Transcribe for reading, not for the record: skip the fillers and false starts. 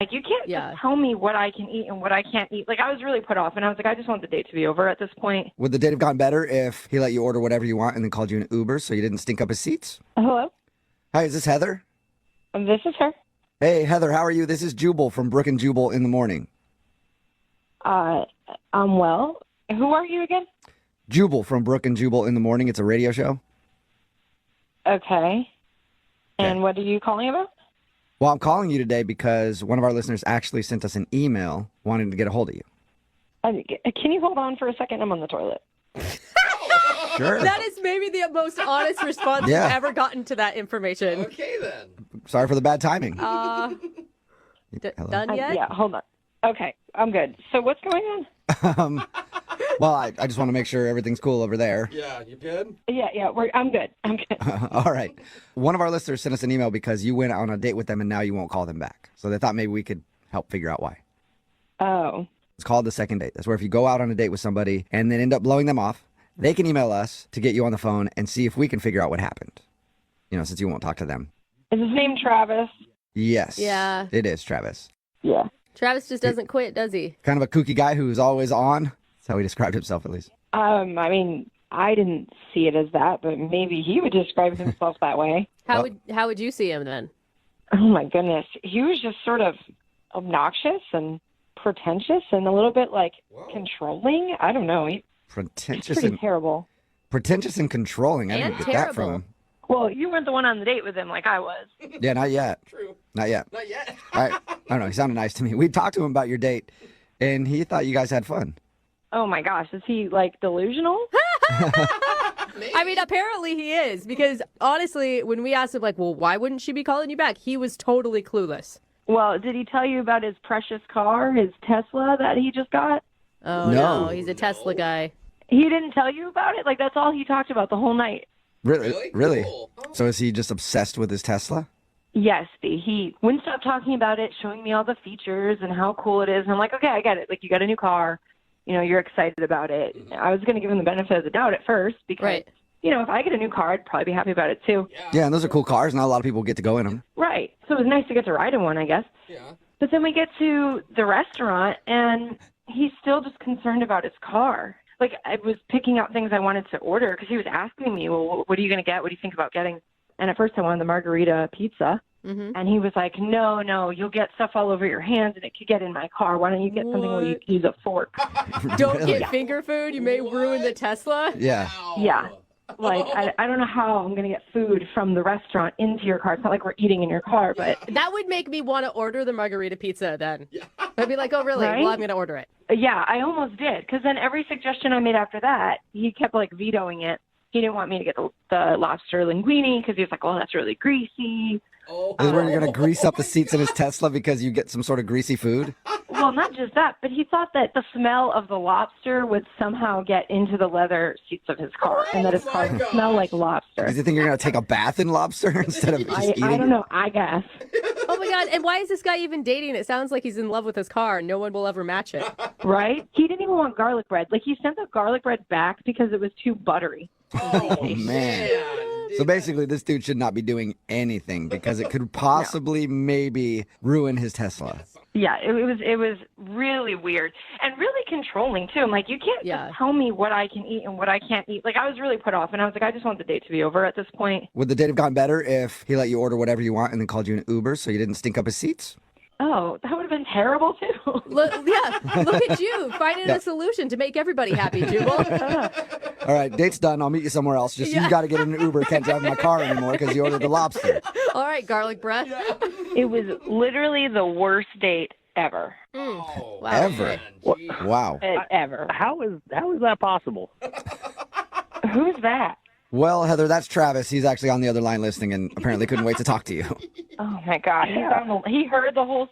Like, you can't Yeah. just tell me what I can eat and what I can't eat. Like, I was really put off, and I was like, I just want the date to be over at this point. Would the date have gone better if he let you order whatever you want and then called you an Uber so you didn't stink up his seats? Hello? Hi, is this Heather? This is her. Hey, Heather, how are you? This is Jubal from Brook and Jubal in the Morning. I'm well. Who are you again? Jubal from Brook and Jubal in the Morning. It's a radio show. Okay. And Okay. what are you calling about? Well, I'm calling you today because one of our listeners actually sent us an email wanting to get a hold of you. Can you hold on for a second? I'm on the toilet. Sure. That is maybe the most honest response Yeah. we've ever gotten to that information. Okay, then. Sorry for the bad timing. Hello? Done yet? Yeah, hold on. Okay, I'm good. So what's going on? Well, I just want to make sure everything's cool over there. Yeah, you good? Yeah, I'm good. I'm good. All right. One of our listeners sent us an email because you went on a date with them and now you won't call them back. So they thought maybe we could help figure out why. Oh. It's called the second date. That's where if you go out on a date with somebody and then end up blowing them off, they can email us to get you on the phone and see if we can figure out what happened. You know, since you won't talk to them. Is his name Travis? Yes. Yeah. It is Travis. Yeah. Travis just doesn't quit, does he? Kind of a kooky guy who's always on. That's how he described himself, at least. I mean, I didn't see it as that, but maybe he would describe himself that way. How would you see him then? Oh my goodness. He was just sort of obnoxious and pretentious and a little bit like controlling. I don't know. He's Pretentious pretty terrible. and controlling. I And didn't get that from terrible. him. Well, you weren't the one on the date with him like I was. Yeah, not yet. True. Not yet. Not yet. I don't know. He sounded nice to me. We talked to him about your date, and he thought you guys had fun. Oh my gosh, is he like delusional? I mean, apparently he is, because honestly, when we asked him, like, well, why wouldn't she be calling you back? He was totally clueless. Well, did he tell you about his precious car, his Tesla that he just got? Oh, No. no. He's a Tesla guy. He didn't tell you about it? Like, that's all he talked about the whole night. Really? Really? Cool. So is he just obsessed with his Tesla? Yes, he wouldn't stop talking about it, showing me all the features and how cool it is. And I'm like, okay, I get it. Like, you got a new car. You know, you're excited about it. I was going to give him the benefit of the doubt at first because, Right. you know, if I get a new car, I'd probably be happy about it too. Yeah, and those are cool cars. Not a lot of people get to go in them. Right. So it was nice to get to ride in one, I guess. Yeah. But then we get to the restaurant, and he's still just concerned about his car. Like, I was picking out things I wanted to order because he was asking me, well, what are you going to get? What do you think about getting? And at first I wanted the margarita pizza. Mm-hmm. And he was like, no, you'll get stuff all over your hands, and it could get in my car. Why don't you get something where you What? can use a fork? Don't Really? get finger food. You may ruin the Tesla. Yeah. Wow. Yeah. Like, I don't know how I'm going to get food from the restaurant into your car. It's not like we're eating in your car, but That would make me want to order the margarita pizza then. I'd be like, oh, really? Right? Well, I'm going to order it. yeah, I almost did. Because then every suggestion I made after that, he kept, like, vetoing it. He didn't want me to get the lobster linguine because he was like, oh, that's really greasy. Oh. Is it where you're going to grease up the seats in his Tesla because you get some sort of greasy food? Well, not just that, but he thought that the smell of the lobster would somehow get into the leather seats of his car, and that his car my would gosh. smell like lobster. Does he think you're going to take a bath in lobster instead of just eating? I don't know, I guess. Oh, my God. And why is this guy even dating? It sounds like he's in love with his car. No one will ever match it. Right? He didn't even want garlic bread. Like, he sent the garlic bread back because it was too buttery. Oh, man. dude. So basically, this dude should not be doing anything because it could possibly maybe ruin his Tesla. Yeah, it was really weird and really controlling too. I'm like, you can't Yeah. just tell me what I can eat and what I can't eat. Like, I was really put off, and I was like, I just want the date to be over at this point. Would the date have gone better if he let you order whatever you want and then called you an Uber so you didn't stink up his seats? Oh, that would have been terrible too. Look at you finding a solution to make everybody happy, Jubal. All right, date's done. I'll meet you somewhere else. Just you got to get in an Uber. Can't drive my car anymore because you ordered the lobster. All right, garlic breath. It was literally the worst date ever. Oh, Wow. Ever. man, gee. Wow. Ever. How is that possible? Who's that? Well, Heather, that's Travis. He's actually on the other line listening and apparently couldn't wait to talk to you. Oh my God, he heard the whole